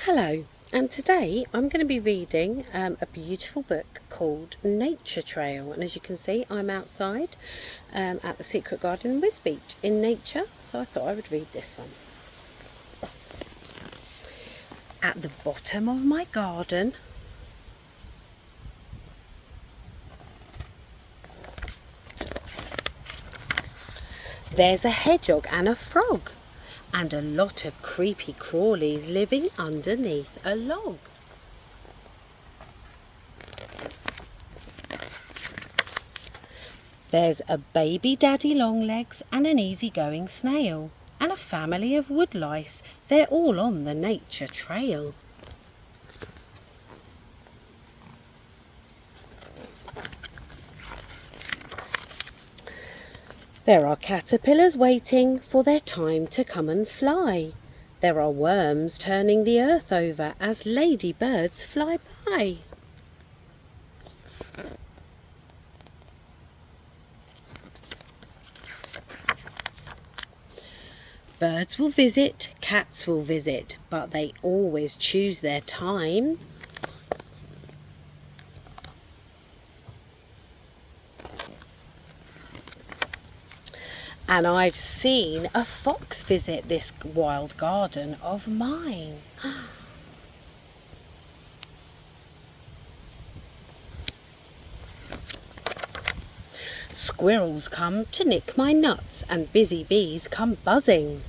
Hello, and today I'm going to be reading a beautiful book called Nature Trail, and as you can see I'm outside at the Secret Garden in Wisbech in nature, so I thought I would read this one. At the bottom of my garden there's a hedgehog and a frog, and a lot of creepy crawlies living underneath a log. There's a baby daddy longlegs and an easygoing snail, and a family of woodlice. They're all on the nature trail. There are caterpillars waiting for their time to come and fly. There are worms turning the earth over as ladybirds fly by. Birds will visit, cats will visit, but they always choose their time. And I've seen a fox visit this wild garden of mine. Squirrels come to nick my nuts, and busy bees come buzzing.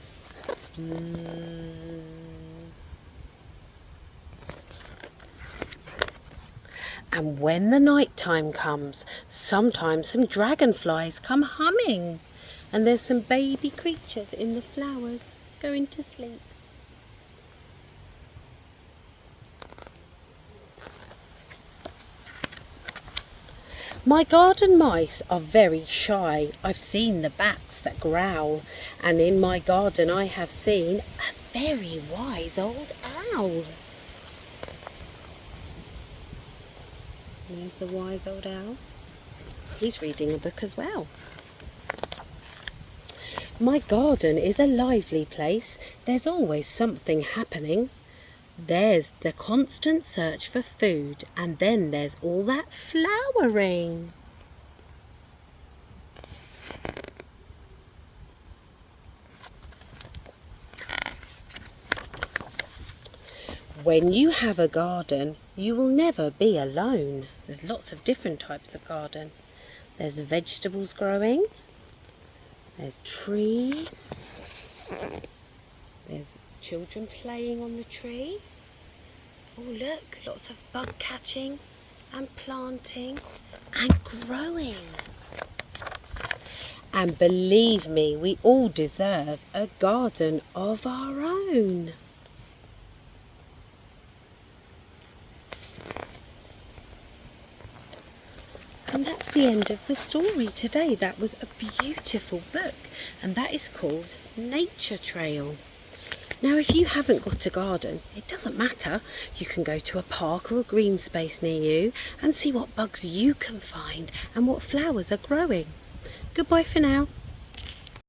And when the night time comes, sometimes some dragonflies come humming. And there's some baby creatures in the flowers going to sleep. My garden mice are very shy. I've seen the bats that growl, and in my garden I have seen a very wise old owl. There's the wise old owl. He's reading a book as well. My garden is a lively place. There's always something happening. There's the constant search for food, and then there's all that flowering. When you have a garden, you will never be alone. There's lots of different types of garden. There's vegetables growing. There's trees, there's children playing on the tree. Oh look, lots of bug catching and planting and growing. And believe me, we all deserve a garden of our own. And that's the end of the story today. That was a beautiful book, and that is called Nature Trail. Now, if you haven't got a garden, it doesn't matter. You can go to a park or a green space near you and see what bugs you can find and what flowers are growing. Goodbye for now.